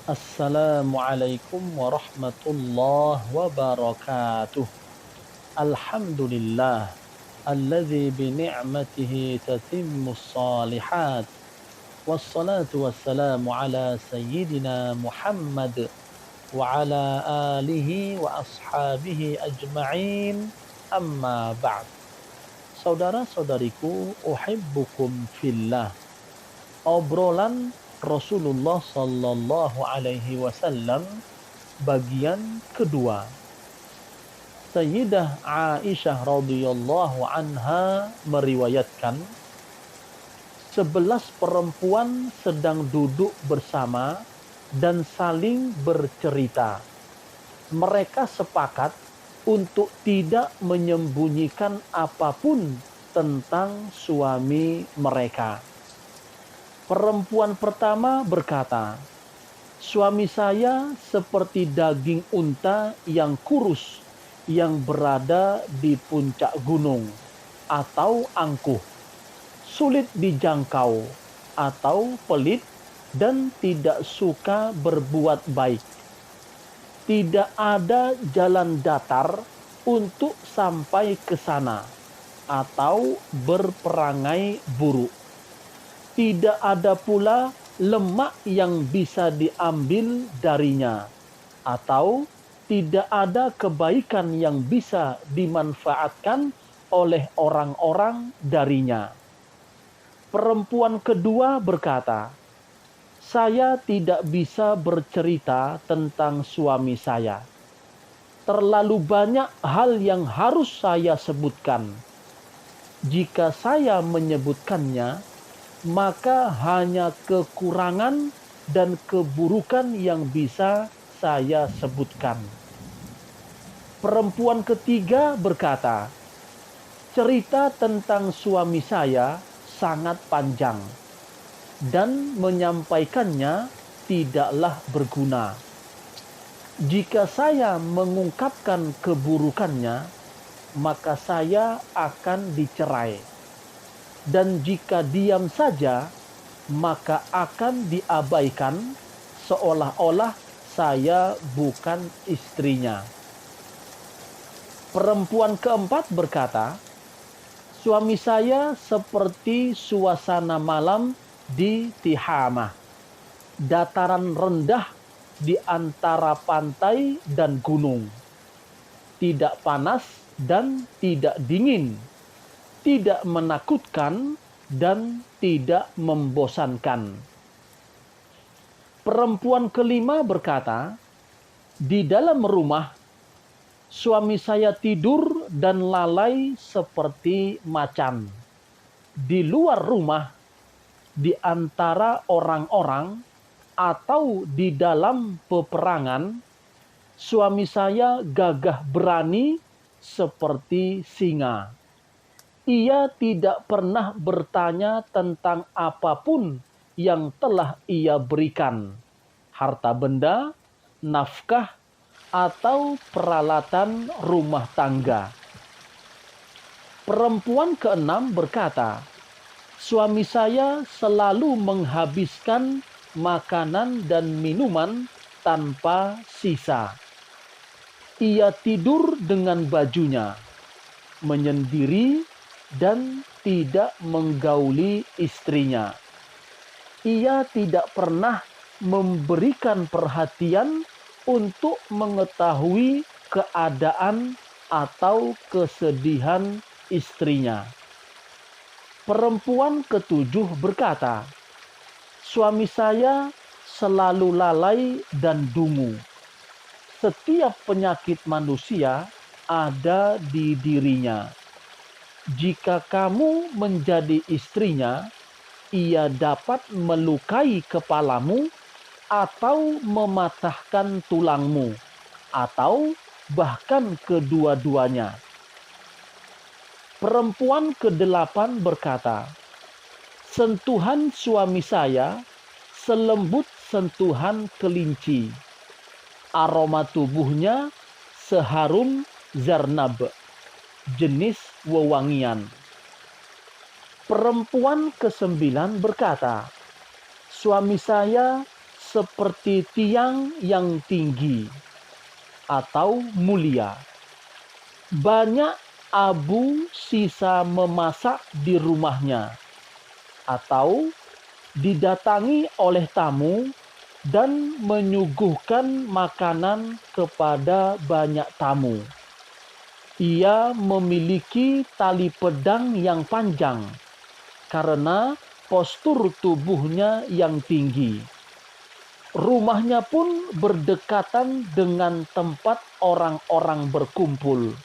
Assalamualaikum warahmatullahi wabarakatuh. Alhamdulillah alladzi bi ni'matihi tatimmus shalihat. Wassalatu wassalamu ala sayyidina Muhammad wa ala alihi wa ashabihi ajma'in. Amma ba'd. Saudara-saudariku, uhibbukum fillah. Obrolan Rasulullah sallallahu alaihi wasallam bagian kedua. Sayyidah Aisyah radhiyallahu anha meriwayatkan 11 perempuan sedang duduk bersama dan saling bercerita. Mereka sepakat untuk tidak menyembunyikan apapun tentang suami mereka. Perempuan pertama berkata, "Suami saya seperti daging unta yang kurus yang berada di puncak gunung atau angkuh, sulit dijangkau atau pelit dan tidak suka berbuat baik. Tidak ada jalan datar untuk sampai ke sana atau berperangai buruk. Tidak ada pula lemak yang bisa diambil darinya, atau tidak ada kebaikan yang bisa dimanfaatkan oleh orang-orang darinya." Perempuan kedua berkata, "Saya tidak bisa bercerita tentang suami saya. Terlalu banyak hal yang harus saya sebutkan. Jika saya menyebutkannya, maka hanya kekurangan dan keburukan yang bisa saya sebutkan." Perempuan ketiga berkata, "Cerita tentang suami saya sangat panjang dan menyampaikannya tidaklah berguna. Jika saya mengungkapkan keburukannya, maka saya akan dicerai. Dan jika diam saja, maka akan diabaikan seolah-olah saya bukan istrinya." Perempuan keempat berkata, "Suami saya seperti suasana malam di Tihamah, dataran rendah di antara pantai dan gunung. Tidak panas dan tidak dingin, tidak menakutkan dan tidak membosankan." Perempuan kelima berkata, "Di dalam rumah, suami saya tidur dan lalai seperti macan. Di luar rumah, di antara orang-orang, atau di dalam peperangan, suami saya gagah berani seperti singa. Ia tidak pernah bertanya tentang apapun yang telah ia berikan, harta benda, nafkah, atau peralatan rumah tangga." Perempuan keenam berkata, "Suami saya selalu menghabiskan makanan dan minuman tanpa sisa. Ia tidur dengan bajunya, menyendiri, dan tidak menggauli istrinya. Ia tidak pernah memberikan perhatian untuk mengetahui keadaan atau kesedihan istrinya." Perempuan ketujuh berkata, "Suami saya selalu lalai dan dungu. Setiap penyakit manusia ada di dirinya. Jika kamu menjadi istrinya, ia dapat melukai kepalamu atau mematahkan tulangmu, atau bahkan kedua-duanya." Perempuan kedelapan berkata, "Sentuhan suami saya selembut sentuhan kelinci. Aroma tubuhnya seharum zarnab, jenis wewangian." Perempuan kesembilan berkata, "Suami saya seperti tiang yang tinggi atau mulia. Banyak abu sisa memasak di rumahnya, atau didatangi oleh tamu dan menyuguhkan makanan kepada banyak tamu. Ia memiliki tali pedang yang panjang karena postur tubuhnya yang tinggi. Rumahnya pun berdekatan dengan tempat orang-orang berkumpul,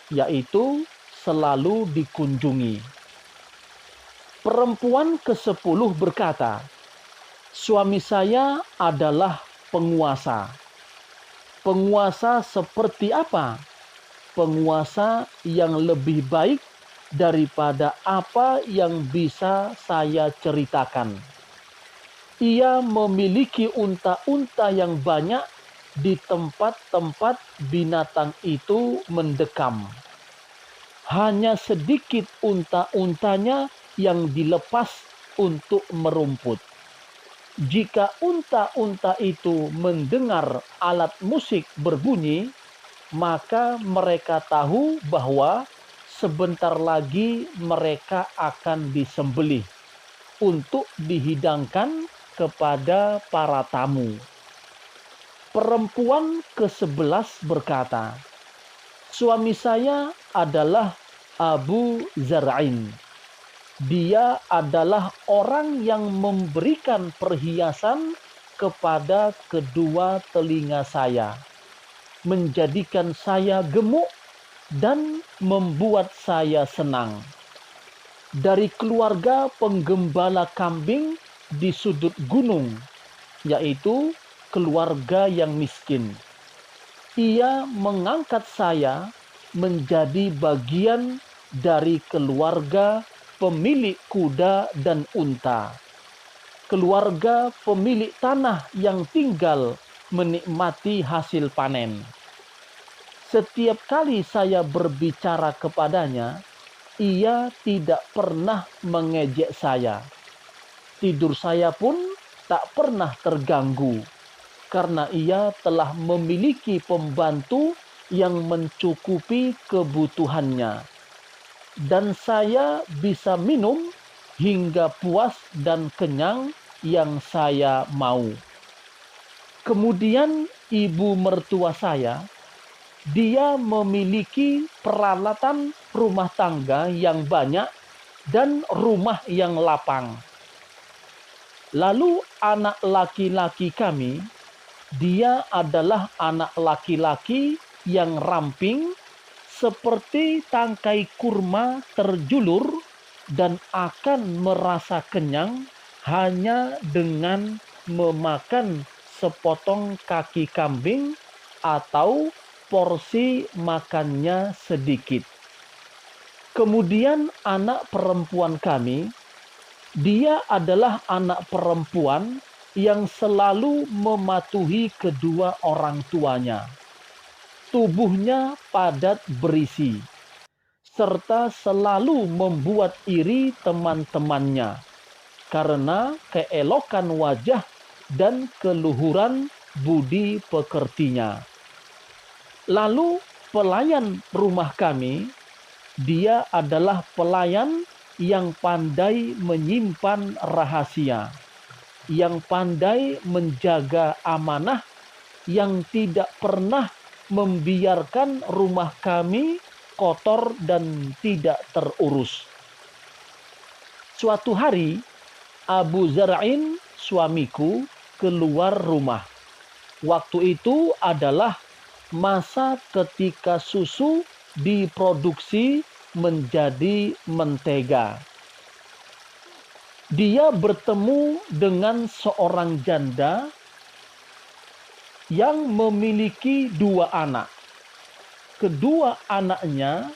yaitu selalu dikunjungi. Perempuan ke-10 berkata, "Suami saya adalah penguasa." Penguasa seperti apa? Penguasa yang lebih baik daripada apa yang bisa saya ceritakan. Ia memiliki unta-unta yang banyak di tempat-tempat binatang itu mendekam. Hanya sedikit unta-untanya yang dilepas untuk merumput. Jika unta-unta itu mendengar alat musik berbunyi, maka mereka tahu bahwa sebentar lagi mereka akan disembelih untuk dihidangkan kepada para tamu. Perempuan ke-11 berkata, "Suami saya adalah Abu Zar'in. Dia adalah orang yang memberikan perhiasan kepada kedua telinga saya, menjadikan saya gemuk dan membuat saya senang. Dari keluarga penggembala kambing di sudut gunung, yaitu keluarga yang miskin. Ia mengangkat saya menjadi bagian dari keluarga pemilik kuda dan unta, keluarga pemilik tanah yang tinggal menikmati hasil panen. Setiap kali saya berbicara kepadanya, ia tidak pernah mengejek saya. Tidur saya pun tak pernah terganggu, karena ia telah memiliki pembantu yang mencukupi kebutuhannya. Dan saya bisa minum hingga puas dan kenyang yang saya mau." Kemudian ibu mertua saya, dia memiliki peralatan rumah tangga yang banyak dan rumah yang lapang. Lalu anak laki-laki kami, dia adalah anak laki-laki yang ramping, seperti tangkai kurma terjulur, dan akan merasa kenyang hanya dengan memakan sepotong kaki kambing atau porsi makannya sedikit. Kemudian anak perempuan kami, dia adalah anak perempuan yang selalu mematuhi kedua orang tuanya. Tubuhnya padat berisi, serta selalu membuat iri teman-temannya karena keelokan wajah dan keluhuran budi pekertinya. Lalu pelayan rumah kami, dia adalah pelayan yang pandai menyimpan rahasia, yang pandai menjaga amanah, yang tidak pernah membiarkan rumah kami kotor dan tidak terurus. Suatu hari, Abu Zar'in, suamiku, keluar rumah. Waktu itu adalah masa ketika susu diproduksi menjadi mentega. Dia bertemu dengan seorang janda yang memiliki 2 anak. Kedua anaknya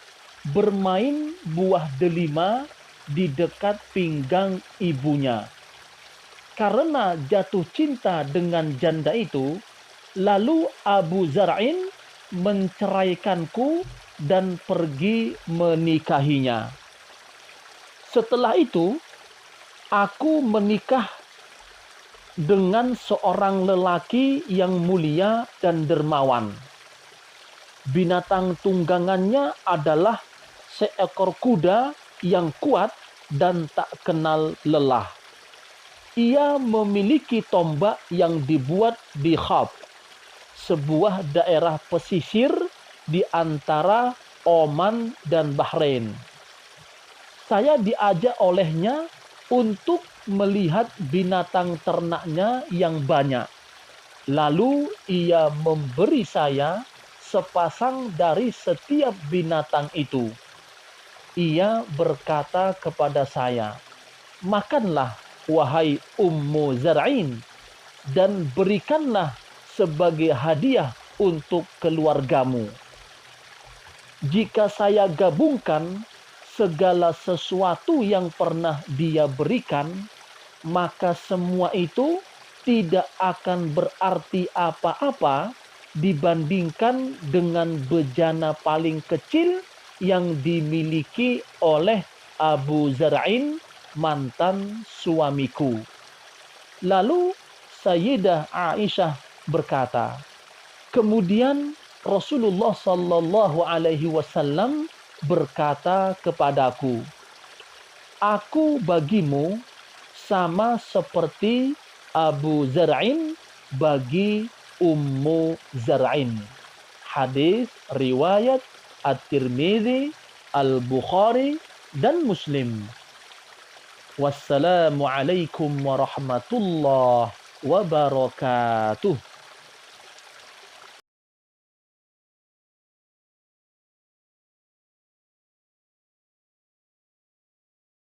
bermain buah delima di dekat pinggang ibunya. Karena jatuh cinta dengan janda itu, lalu Abu Zar'in menceraikanku dan pergi menikahinya. Setelah itu, aku menikah dengan seorang lelaki yang mulia dan dermawan. Binatang tunggangannya adalah seekor kuda yang kuat dan tak kenal lelah. Ia memiliki tombak yang dibuat di Khab, sebuah daerah pesisir di antara Oman dan Bahrain. Saya diajak olehnya untuk melihat binatang ternaknya yang banyak. Lalu ia memberi saya sepasang dari setiap binatang itu. Ia berkata kepada saya, "Makanlah, wahai Ummu Zar'in, dan berikanlah sebagai hadiah untuk keluargamu." Jika saya gabungkan segala sesuatu yang pernah dia berikan, maka semua itu tidak akan berarti apa-apa dibandingkan dengan bejana paling kecil yang dimiliki oleh Abu Zar'in, mantan suamiku. Lalu Sayyidah Aisyah berkata, kemudian Rasulullah Sallallahu Alaihi Wasallam berkata kepadaku, "Aku bagimu sama seperti Abu Zar'in bagi Ummu Zar'in." Hadis riwayat At-Tirmidzi, Al-Bukhari, dan Muslim. Wassalamualaikum warahmatullahi wabarakatuh.